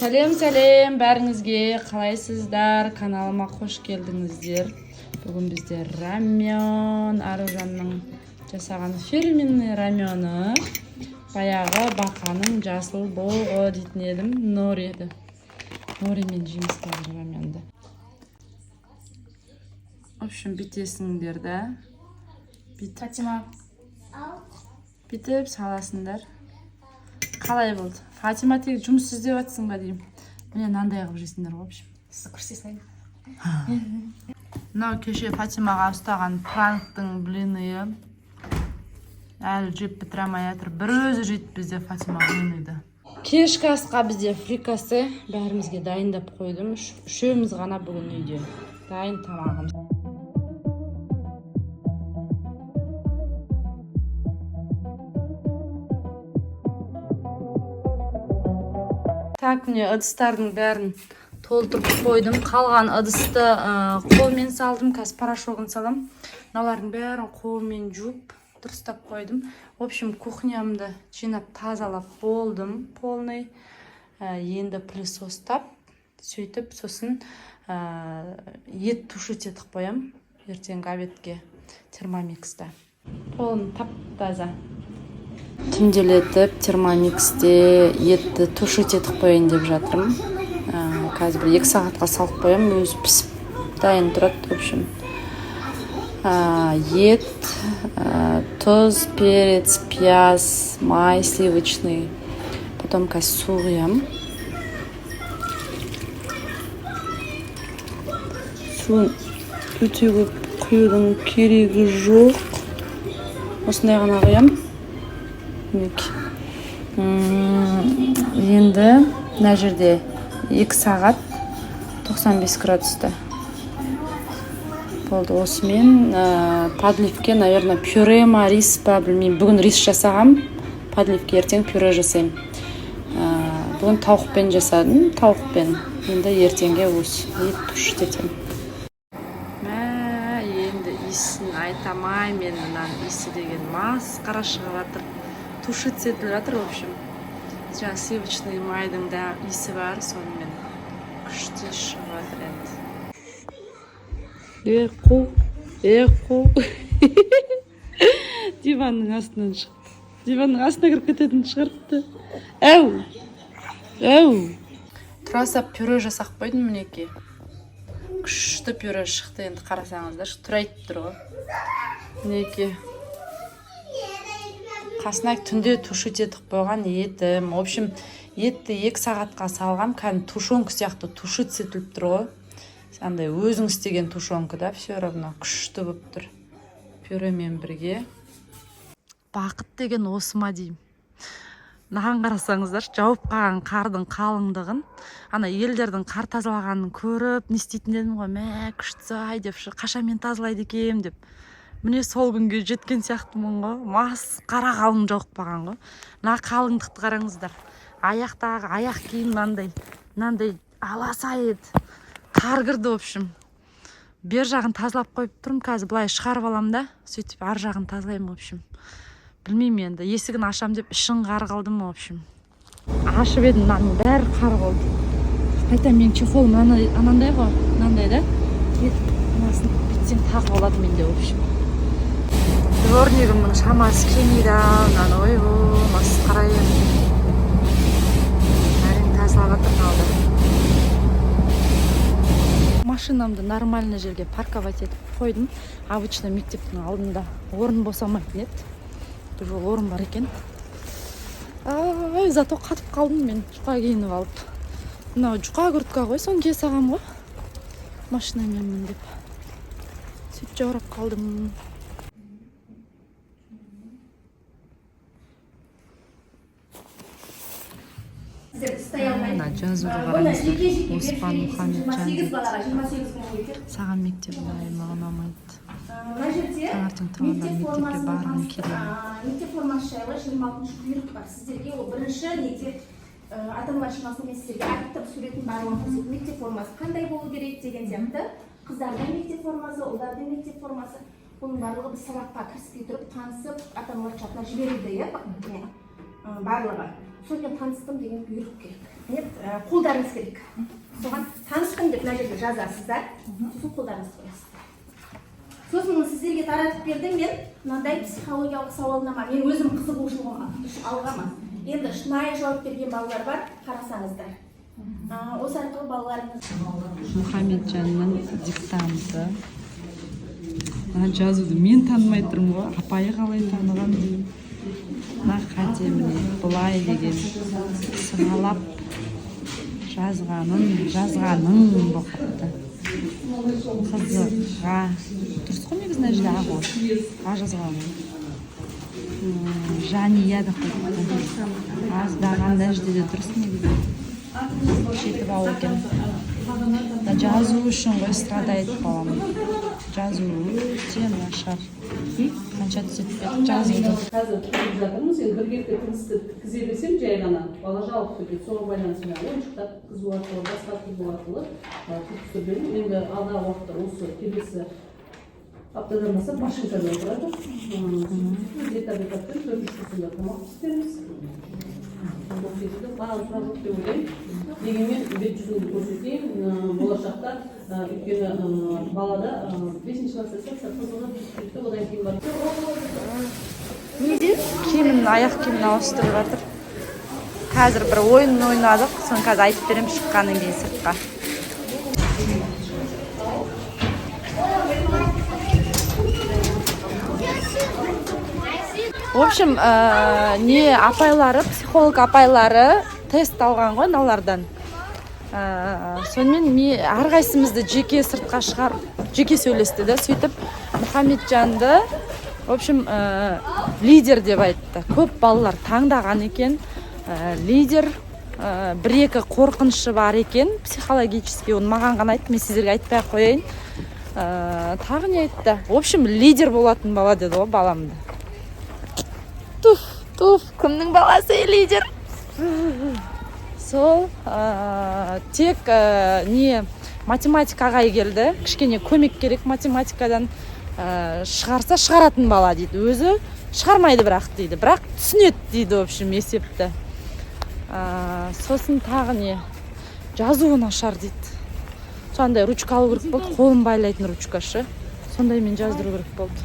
Сәлем бәріңізге, қалайсыздар? Каналыма қош келдіңіздер. Бүгін бізде рамен, Аружанның жасаған фирменный рамені. Баяғы бақаның жасыл боғы дейтін едім, нор еді. Норимен жейміз қазір раменді. В общем, бүйтесіңдер да. Фатима. Бүйтіп саласыңдар. Қалай болды? Фатима тек жұмыс іздеп жатсың ба деймін. Міне мынандай қылып жейсіңдер, в общем. Сіз көрсе салайын. Мынау кеше Фатимаға ұстаған пранктың блиныйы. Әлі жеп бітіре алмай жатыр. Бір өзі жейді бізде Фатима блиныйды. Кешкі асқа бізде фрикасы бәрімізге дайындап қойдым. Үшеуміз ғана бүгін үйде. Дайын тамағымыз. Так, міне ыдыстардың бәрін толтырып қойдым. Қалған ыдысты қолмен салдым, қазір порошогын салам. Мыналардың бәрін қолмен жуып, дұрыстап қойдым. В общем, кухнямды жинап тазалап болдым, полный. Енді пылесостап, сөйтіп, сосын ет тушить етіп қоям. Ертеңгі обедке термомиксті. Полный тап-таза. Түнделетіп термомиксте етті тушить етіп қойын деп жатырмын. Қазір 2 сағатқа салып қоям, өзі пісіп дайын тұрады. В общем, ет, тұз, перец, пияз, май сливочный. Потом қазір су құям. Суын өте көп құюдың керегі жоқ. Осындай ғана құям. Енді мына жерде 2 сағат 95 градуста болды. Осымен подливке, наверное, пюре ма, рис па, білмеймін. Бүгін рис жасағам, подливке ертең пюре жасайым. Бүгін тауықпен жасадым, тауықпен. Енді ертеңге осы ет тушить етем. Енді иісін айтамай, мен мынан иісі деген масқара шығып жатыр. Тушить етіліп жатыр, в общем. Жаңа сливочный майдың да иісі бар, сонымен күшті шығып жатыр енді. Қу. Диванның астынан шығып. Диванның астына кіріп кететін шығыртты. Әу. Тұра сап пюре жасақ қойдым мінеке. Күшті пюре шықты енді, қарасаңыздар. Тұра айтып тұр ғой. Мінеке. Қасына түнде тушить етіп қойған етім. В общем, етті 2 сағатқа салғам, кәдімгі тушонка сияқты тушить етіліп тұр ғой. Андай өзің істеген тушонка да, все равно күшті болып тұр. Пюремен бірге. Бақыт деген осы ма деймін. Маған қарасаңыздар, жауып қалған қардың қалыңдығын, ана елдердің қар тазалағанын көріп, не істейтін едім ғой, мә күшті ай деп, қашан мен тазалайды екем деп. Міне сол күнге жеткен сияқтымын ғой. Масқара қалың жауып қалған ғой. Мына қалыңдықты қараңыздар. Аяқтағы аяқ киім мынандай аласа еді. Қар кірді, в общем. Бер жағын тазалап қойып тұрмын, қазір былай шығарып алам да, сөйтіп ар жағын тазалаймын, в общем. Білмеймін енді, есігін ашам деп ішін қар қалдым, в общем. Ашып едім, мынаның бәрі қар болды. Қайта мен чехолым анандай ғой, мынандай да. Анасын бітсең тағып алады менде, в общем. Дворнигімнің шамасы келмейді, мынаны ойбу, масқара енді. Бәрін тазалап жатыр қалды. Машинамды нормальный жерге парковать етіп қойдым. Обычно мектептің алдында орын босамайтын еді. Бұл жол орын бар екен. Зато қатып қалдым мен, жұқа киініп алып. Мынау жұқа күртка ғой, соны кие сағам ғой. Машинамен деп. Сөйтіп жаурап қалдым. Жазуға қараңыздар. Оспан Мұхамеджан дейді. Саған мектеп маған ұнамайды. Таңертең тұрғандар мектепке барғым келеді. Мектеп формасы жайлы 26 бұйрық бар. Сіздерге ол бірінші неде ата-аналар жиналысында мен сіздерге айттым, суретін барлығын көрсетіп, мектеп формасы қандай болу керек деген сияқты. Қыздардың мектеп формасы, ұлдардың мектеп формасы. Бұның барлығы біз сабаққа кіріспей тұрып, танысып, ата-аналар чатына жіберілді, барлығы. Сонымен таныстым деген бұйрық керек. нет, қолдарыңыз керек. Соған таныштым деп мына жерге жазасыздар. Сосын қолдарыңызды қоясыздар. Сосын сіздерге таратып бердім мен мынандай психологиялық сауалнама. Мен өзім қызығушылығым үшін алғанмын. Енді шынайы жауап берген балалар бар, қарасаңыздар. Осы арқылы балаларыңыз Мұхамеджанның диктанты. Жазуды мен танымай тұрмын ғой, апайы қалай таныған деймін. Мына қатеміне былай деген сығалап жазғаның боқыпты. Қызыға. Дұрыс қой негізі мына жерде а ғой. А жазғаның. Жания да қойыпты. Аздаған да жерде дұрыс негізі. Жетіп ау екен. Жазу үшін ғой страдайды балам. Жазу өте нашар. Қанша түзетпек жазуды. Қазір тұрып жатырмыз, енді бір кетті тынысты тікізе берсем жай ғана бала жалықты деп соған байланысты ойыншықтар тіккізу арқылы, басқа тіккізу арқылы тіккізіп бердім. Енді алдағы уақытта осы келесі аптадан бастап машинкада отырады. Деталитаттан 4-3 курсында тамақ істейміз. Бұл секілді барлық жоқ деп ойлаймын. Дегенмен бет жүзімді көрсетейін, болашақта өйткені балада 5-ші класста қызығы жетті, одан кейін бар. Неде? Киімін, аяқ киімін ауыстырып жатыр. Қазір бір ойын ойнадық, соны қазір айтып берем шыққаннан кейін сыртқа. В общем, не апайлары, психолог апайлары тест алған ғой аналардан. Сонымен әрқайсымызды жеке сыртқа шығар, жеке сөйлесті де, сөйтіп Мұхамеджанды, в общем, лидер деп айтты. Көп балалар таңдаған екен. Лидер, бір-екі қорқынышы бар екен, психологически. Оны маған ғана айтты, мен сіздерге айтпай қояйын. Тағы не айтты? В общем, лидер болатын бала деді ғой баламды. Туф, кімнің баласы лидер? Сол, тек не математикаға келді, кішкене көмек керек математикадан шығарса шығаратын бала дейді. Өзі шығармайды бірақ дейді, бірақ түсінеді дейді, в общем, есепті. Сосын тағы не жазуы нашар дейді. Сондай ручка алу керек болды, қолын байлайтын ручкашы. Сондай мен жаздыру керек болды.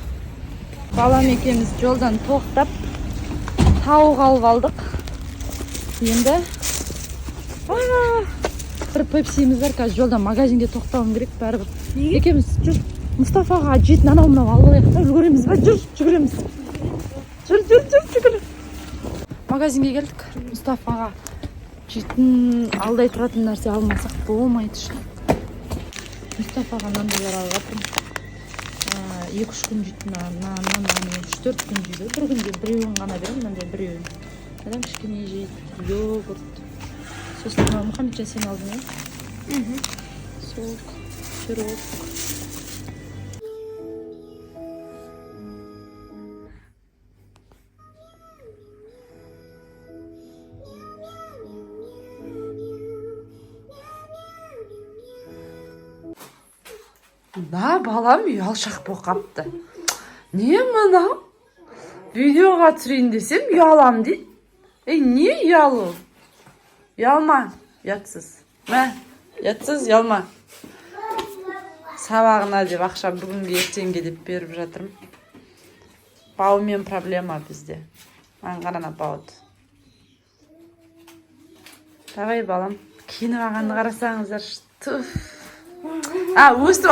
Балам екеуміз жолдан тоқтап тауық алып алдық. Енді бір пепсиіміз бар, қазір жолдан магазинге тоқтауым керек бәрібір. Екеуміз жүр, Мұстафаға жетін анау-мынау алып алайық та жүгіреміз ба? Жүгіреміз. Жүр. Магазинге келдік. Мұстафаға жетін алдай тұратын нәрсе алмасақ болмайды. Мұстафаға нандайлар алып жатырмын. 2-3 күн жейтін нан 3-4 күн жейді. Бір күнде біреуін ғана беремін, мынандай біреуін. Одан кішкене жейді, йогурт. Сосын Мұхамеджан сен алдың, иә? Сок, пирог. Да, балам ұялшақ болып қапты. Не мынау? Видеоға түсірейін десем, ұялам дейді. Не ұялу? Ұялма, ұятсыз. Мә, ұятсыз, ұялма. Сабағына деп ақша бүгінгі ертеңге деп беріп жатырмын. Бауымен проблема бізде. Маған қарана бауды. Давай, балам. Киініп алғанды қарасаңыздар. Туф. Өстіп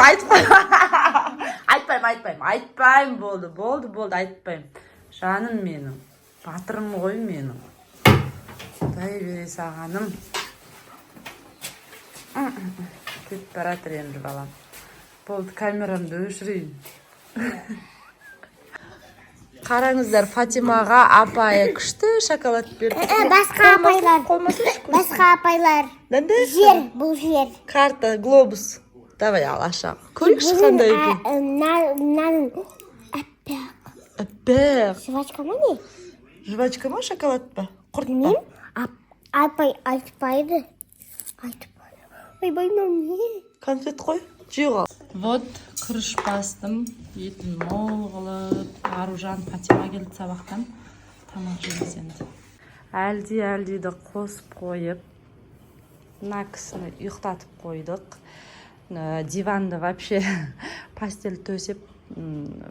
айтпаймын, болды, айтпаймын. Жаным менің, батырым ғой менің. Дай бере сағаным. Кетіп баратыр енді балам. Болды, камерамды өшірейін. Қараңыздар, Фатимаға апайы күшті шоколад берді. Басқа апайлар. Жер, бұл жер. Карта, глобус. Давай ал аша. Көрікші қандай екен? Әппәқ. Жвачка ма не? Жвачка ма, шоколад па? Құрт па? Апай айтпайды. Ойбай, не? Конфет қой, жиға. Вот, күріш бастым. Етін мол қылып. Аружан, Фатима келді сабақтан. Тамақ жемес енді. Әлдейді қосып қойып. мына кісіні ұйықтатып қойдық. Диванды вообще постель төсеп,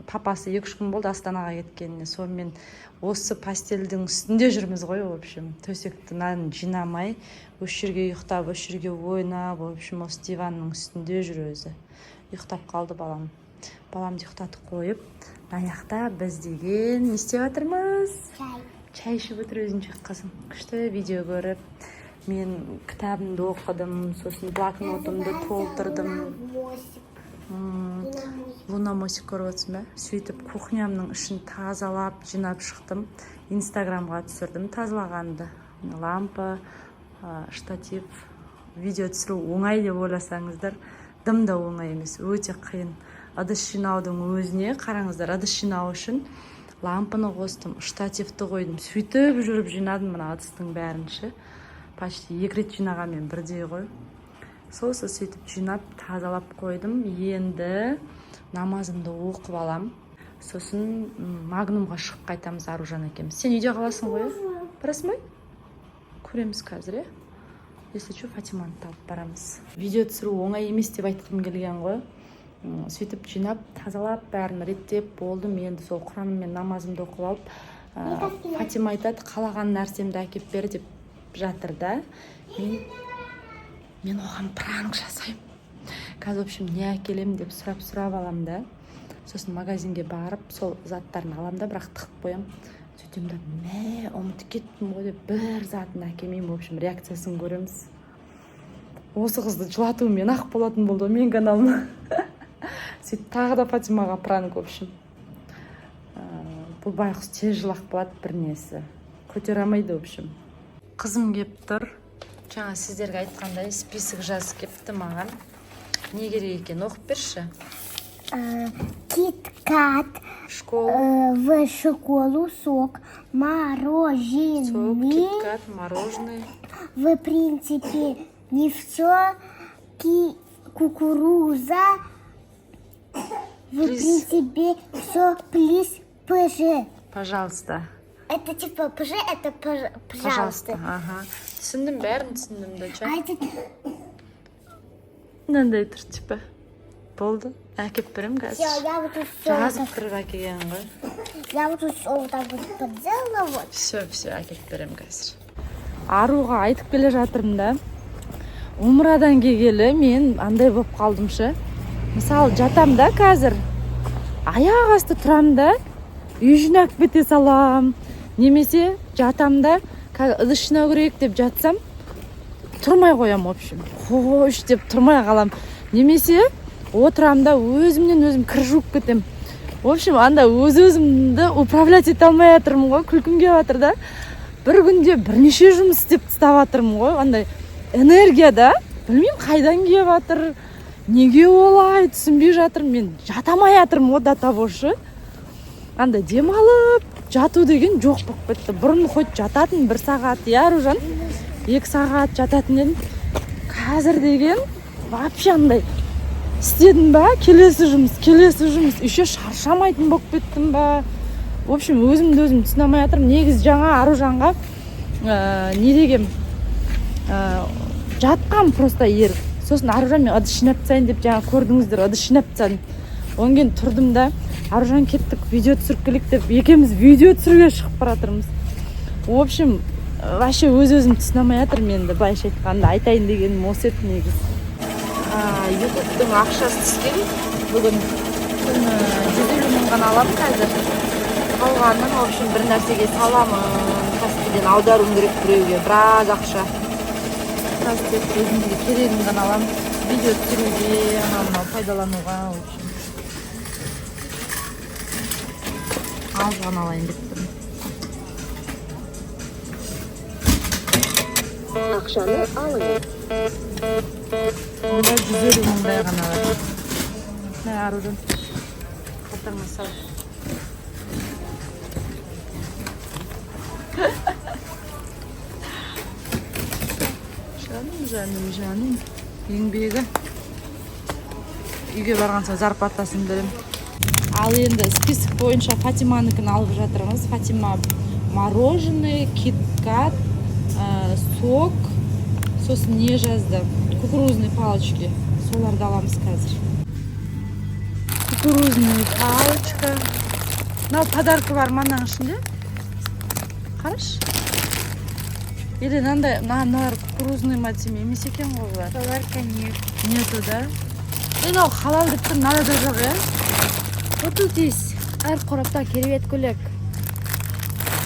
папасы 2-3 күн болды Астанаға кеткеніне. Сонымен осы постельдің үстінде жүрміз ғой, в общем. Төсекті жинамай, осы жерге ұйықтап, осы жерге ойнап, в общем, осы диванның үстінде жүр өзі. Ұйықтап қалды балам. Баламды ұйықтатып қойып, аяқта біз деген не істеп жатырмыз? Чай ішіп отыр өзінше қызым. Күшті видео көріп, мен кітабымды оқыдым, сосын блокнотымды толтырдым. Лунамосик көріп отырсың ба? Сөйтіп кухнямның ішін тазалап, жинап шықтым. Инстаграмға түсірдім тазалағанды. Лампа, штатив, видео түсіру оңай деп ойласаңыздар, дым да оңай емес, өте қиын. Ыдыс жинаудың өзіне қараңыздар, ыдыс жинау үшін лампаны қостым, штативті қойдым, сөйтіп жүріп жинадым мына ыдыстың бәрінші. Почти 2 рет жинағанмен бірдей ғой. Сосын сөйтіп жинап, тазалап қойдым. Енді намазымды оқып алам. Сосын Магнумға шығып қайтамыз Аружан екеуміз. Сен үйде қаласың ғой? Барасың ба? Көреміз қазір, Если что, Фатиманы алып барамыз. Видео түсіру оңай емес деп айтқым келген ғой. Сөйтіп жинап, тазалап, бәрін реттеп болдым. Енді сол Құраныммен намазымды оқып алып, Фатима айтады, қалаған нәрсемді әкеп бер деп жатыр да. Мен оған пранк жасаймын. Қазір, в общем, не әкелем деп сұрап алам да. Сосын магазинге барып, сол заттарын алам да, бірақ тығып қоям. Сөйтем да, ұмытып кеттім ғой деп бір затын әкелмеймін. В общем, реакциясын көреміз. Осы қызды жылатуымен ақ болатын болды мен каналыма. Сөйтіп тағы да Фатимаға пранк, в общем. Бұл байқұс тез жылақ болады бір несі. Көтер алмайды, в общем. Қызым кеп тұр. Жаңа сіздерге айтқандай список жазып кепті маған. Не керек екен, оқып берші. Кит-кат, в школу сок, мороженое. Сок, кит-кат, мороженое. В принципе, не все. Кукуруза. В принципе, все. Плиз, ПЖ. Пожалуйста. Это типа ПЖ, это пожалуйста. Ага. Түсіндім, бәрін түсіндім да, ча. А это... Мынандай тұр, типа. Болды. Әкеп берем қазір. Все, я вот тут все. Жазып тұрып әкелген ғой. Я вот тут все вот так вот подделала, вот. Все, әкеп берем қазір. Аруға айтып келе жатырмын да. Умрадан келгелі мен андай болып қалдымшы. Мысалы, жатам да қазір. Аяқ асты тұрам да. Үй жинап кете салам. Немесе жатам да. Ыдыс жинау керек деп жатсам, тұрмай қоям, в общем. Қош деп тұрмай қалам. Немесе отырам да өзімнен өзім кір жуып кетем. В общем, анда өзімді управлять ете алмай жатырмын ғой, күлкім келіп жатыр да. Бір күнде бірнеше жұмыс істеп тастап жатырмын ғой, андай энергия да. Білмеймін қайдан келіп жатыр, неге олай түсінбей жатырмын. Мен жатамай жатырмын ғой, до того ше. Анда демалып, жату деген жоқ болып кетті. Бұрын хоть жататын 1 сағат, Аружан 2 сағат жататын едім. Қазір деген вообще андай істедім ба, келесі жұмыс, еще шаршамайтын болып кеттім ба. В общем, өзімді өзім түсіне алмай жатырмын. Негіз жаңа Аружанға не дегем, жатқам просто еріп. Сосын Аружан мен ыдыс жинап тастайын деп жаңа көрдіңіздер, ыдыс жинап тастадым. Онан кейін тұрдым да, Аружан кеттік, видео түсіріп келік деп, екеуміз видео түсіруге шығып баратырмыз. В общем, вообще өзім түсіне алмай жатырмын енді, былайша айтқанда айтайын дегенім осы еді негіз. Ютубтың ақшасы түскен. Бүгін 150 мың ғана аламын қазір. Қалғанын, в общем, бір нәрсеге саламын. Каспиден аударуым керек біреуге, біраз ақша. Қазір өзімге керегін ғана аламын. Видео түсіруге, анау пайдалануға, в общем. Аз ғана алайын деп тұрмын. Ақшаны алыңыз. Онда 150 мыңдай ғана бар. Мә, Аружан. Қалтаңа сал. Жаным. Еңбегі. Үйге барғанса зарплатасын берем. Ал енді список бойынша Фатиманыкін алып жатырмыз. Фатима мороженое, кит-кат, сок, Сосын не жазды? Кукурузный палочки. Соларды аламыз қазір. Кукурузный палочка. Мынау подарка бар мынаның ішінде. Қараш. Или мыналар кукурузный ма десем емес екен ғой бұлар. Солар коньяк. Нету, да? Мынау халал деп тұр, мынада да жоқ, иә? Вот здесь әр қорапта керемет көйлек.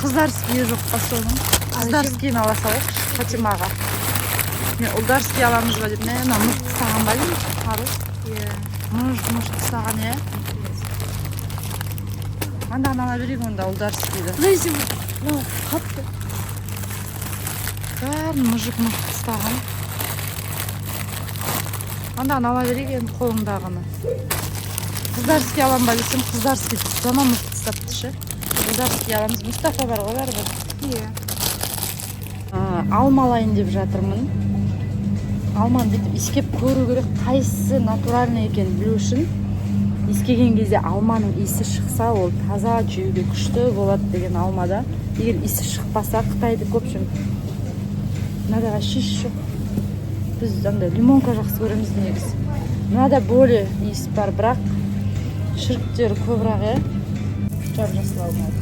Қыздарские жоқ па соның? Қыздарскийін ала салайық Фатимаға. Мен ұлдарский аламыз ба деп, мына мұз тастаған ба деймін? Қарыз? Мұз тастаған, иә? Андағын ала берейік онда ұлдарскийді. Лезім, қапты. Бәрін мұжық тастаған. Андағын ала берейік енді қолыңдағыны. Қыздарский алам ба десем, қыздарский жаман мұз тастапты ше. Қыздарский аламыз. Мұстафа бар ғой бәрібір. Алма алайын деп жатырмын. Алманы бүйтіп искеп көру керек, қайсысы натуральный екен білу үшін. Искеген кезде алманың иісі шықса, ол таза жеуге күшті болады деген алмада. Егер иісі шықпаса, Қытайды көпшім. Мынадаға шиш жоқ. Біз лимонка жақсы көреміз негізі. Мынада более иіс бар, бірақ шіріктері көбірек, е? Жап-жасыл алмады.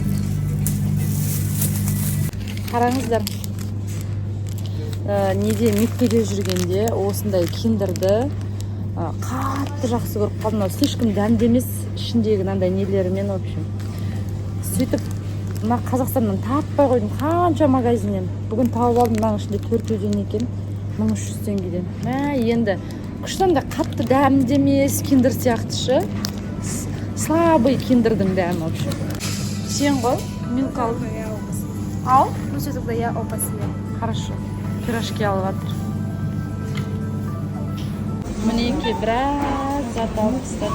Қараңыздар. Неде мектепте жүргенде осындай киндерді қатты жақсы көріп қалдым. Слишком дәмді емес, ішіндегі мынандай нелерімен, в общем. Сөйтіп, мына Қазақстаннан таппай қойдым, қанша магазиннен. Бүгін тауып алдым, мынаның ішінде 400 екен, 1300 теңгеден. Енді күштен қатты дәмді емес, киндер сияқты ше. Слабый киндердің дәмі, в общем. Сен ғой, мен қалдым. Ал? Ну что, тогда я оба съем. Хорошо. Пирожки алып жатыр. Мінеки біраз зат алыпсыздар.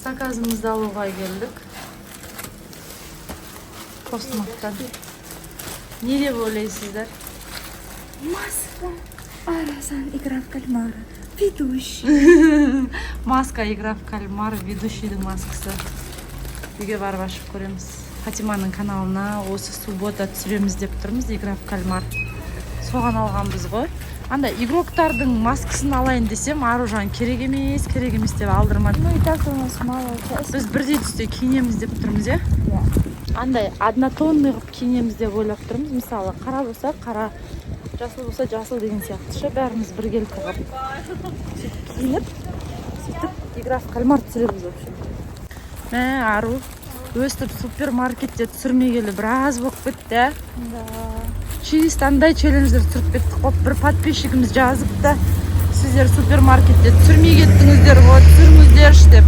Заказымызды алуға келдік. Постмактан. Не деп ойлайсыздар? Маска. Арасан, игра в кальмара. Ведущий. Маска, игра в кальмар, ведущийдің маскасы. Үйге барып ашып көреміз. Фатиманың каналына осы суббота түсіреміз деп тұрмыз, игра в кальмар. Соған алғанбыз ғой. Анда игроктардың маскасын алайын десем, Аружан керек емес деп алдырмады. Ну и так у нас мало. Біз бірдей түсте киінеміз деп тұрмыз, е? Андай однотонный қып киінеміз деп ойлап тұрмыз. Мысалы, қара болса қара, жасыл болса жасыл деген сияқты ше, бәріміз біргелкі қып. Сөйтіп киініп, сөйтіп игра в кальмар түсіреміз, в общем. Ару өстіп супермаркетте түсірмегелі біраз болып кетті. Чист андай челлендждер түсіріп кеттік қой. Бір подписчигіміз жазыпты. Сіздер супермаркетте түсірмей кеттіңіздер ғой, түсіріңіздерші деп.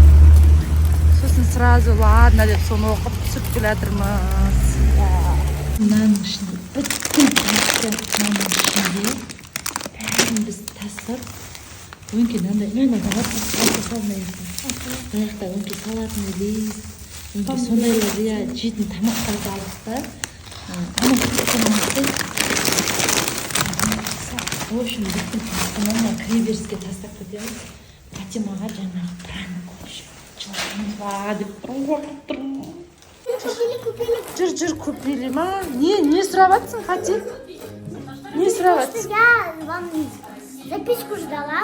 Сосын сразу ладно деп соны оқып түсіріп келе жатырмыз. Мынаның ішінде бүткіл мынаның ішінде бәрін біз тастап, өңке мынандай баяқта өңке салатын лист, өңке сондайлар жейтін тамақтарды алдық та. В общем, бүткіл тастанан кіреберіске тастап кетеміз. Фатимаға жаңағы пранк жылағымыз ба деп тұрмын. Жүр, купили ма? Не сұрап жатсың, Фати? Не сұрап жатсың? Я вам записку ждала.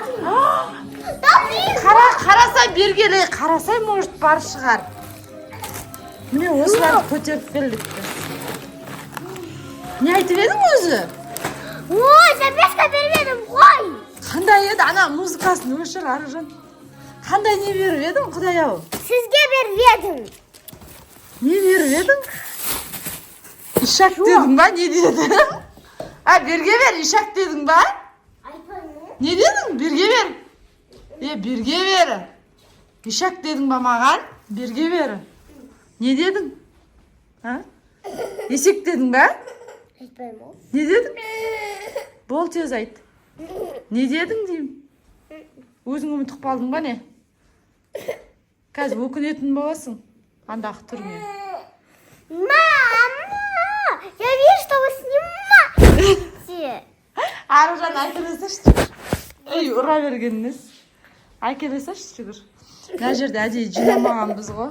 Қарасай бергелей, қарасай, может, бар шығар. Міне осыларды көтеріп келдік. Не айтып едің өзі? Ой, записка бермедім ғой. Қандай еді? Ана музыкасын өшір, Аружан. Қандай не беріп едің, Құдай ау? Сізге бермедім. Не беріп едің? Ишак дедің ба? Не дедің? Берге бер, ишак дедің ба? Не дедің? Берге бер. Берге бер. Ишак дедің ба маған? Берге бер. Не дедің? Есек дедің ба? Айтпаймын. Не дедің? Бол тез айт. Не дедің деймін? Өзің ұмытып қалдың ба не? Қазір өкінетін боласың. Андағы түріңе. Мама! Я вижу, что вы снимаете. Аружан әкелесеші жүгір. Ұра бергеніңіз. Әкелесеші жүгір. Мына жерде әдейі жинамағанбыз ғой.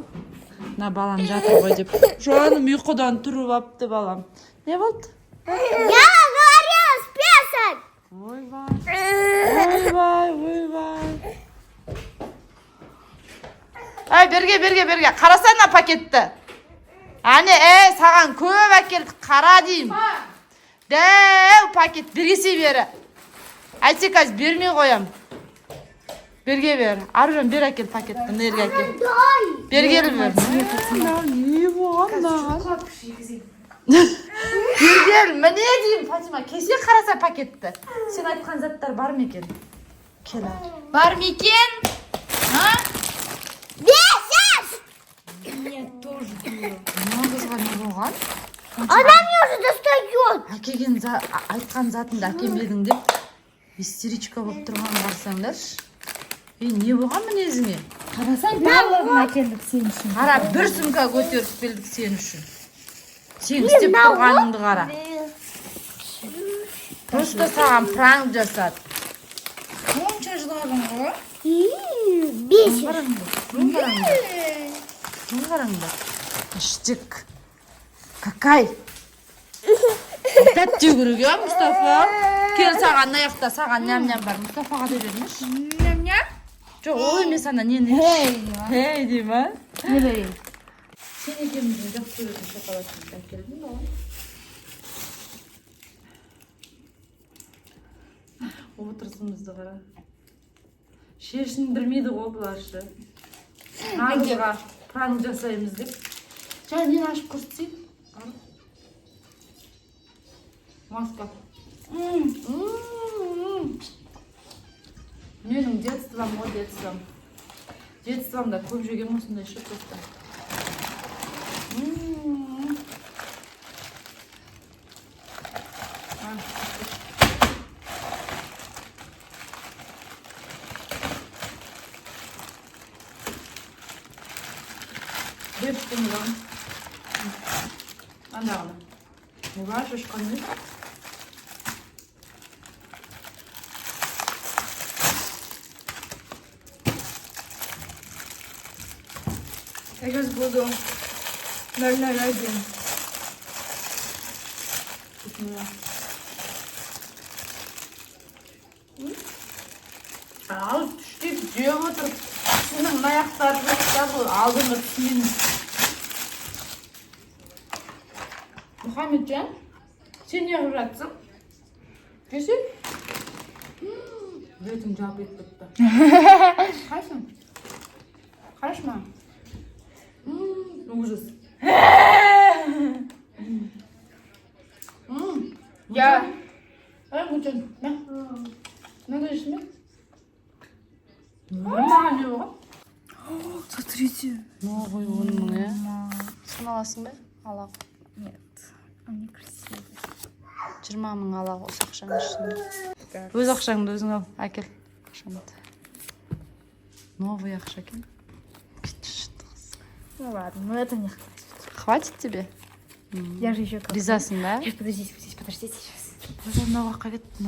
Мына балам жатыр ғой деп. Жаным ұйқыдан тұрып апты балам. Не болды? Я говорю, ойбай. Ай, берге. Қарасана пакетті. Әне, саған көп әкелді, қара дейім. Дәу пакет, бергесе бері. Әйтсе қазір бермей қоям. Берге бер. Аружан бер әкел пакетті, нерге әкел. Бергелі бер. Не болған маған? Бергел, міне дейім, Фатима, кесе қараса пакетті. Сен айтқан заттар бар ма екен? Кел. Бар ма екен? Нет, тоже. Қызға не болған? Она мне уже достает. Әкеген айтқан затынды әкемедің деп истеричка болып тұрған барсаңдаршы. Не болған мінезіңе? Қарасаң, барлығын әкелдік сен үшін. Қара, бір сумка көтеріп келдік сен үшін. Сен істеп тұрғаныңды қара. Просто саған пранк жасады. Қанша жыладың ғой? Бесишь. Қараңдар. Іштік. Какай? Тәтті жүгіріп, я, Мұстафа? Кел саған аяқта, саған ням-ням бар. Мұстафаға да бермеш. Ням-ням? Жоқ, ол емес ана, нені? Хей, дей ма? Не берейін? Сен екеміздің жақсы көретін шоколадты әкелдің ба? Отырысымызды қара. Шешін білмейді ғой бұларшы. Нағызға пранк жасаймыз деп. Жаңа нені ашып көрсетейін? Маска. Менің детством ғой, детством. Детствомда көп жеген осындай шоколадты. Бештің ғам. Анағына. Мұға шашқанды. Я сейчас буду 001. Ал, түштеп жеп отыр. Сенің аяқтары жақта бұл алдыңғы тиін. Мұхаммеджан, сен не қылып жатсың? Жесен? Бетің жап етіп бітті. Қайсың? Қарашма. Ужас. Я. Мұчан, на. Надо жешін бе? Маған не болған? Смотрите. Ой, оның е. Сын аласың ба? Алақ. Нет, он некрасивый. 20 мың алақ осы ақшаның ішінде. Өз ақшаңды өзің ал, әкел. Ақшамды. Новый ақша екен. Ну ладно, но это не хватит. Хватит тебе? Я же еще как. Ризасың ба? Сейчас, подождите сейчас. Уже мынау жаққа кетті.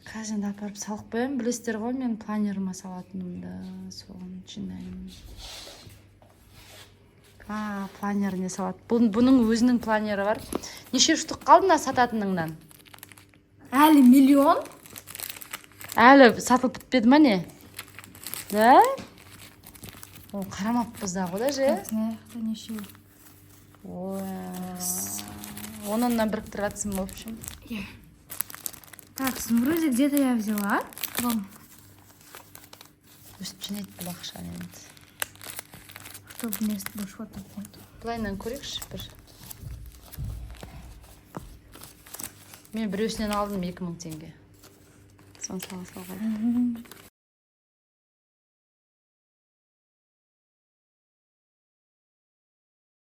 Қазір апарып салып қоямын. Білесіздер ғой, мен планерыма салатынымды. Соған жинаймын. Планеріне салат. Бұның өзінің планері бар. Неше штук қалды сататыныңнан? Әлі миллион? Әлі сатылып бітпеді ма не? Да? О, қарамаппыз да ғой да же? Это неше. Онынан біріктіріп жатсың, в общем. Так, вроде где-то я взяла. Вам. Өстіп жинайды бұл ақша енді. Чтобы вместо больше вот так вот. Былайынан көрейікші бір. Мен біреусінен алдым 2000 теңге. Соны салға.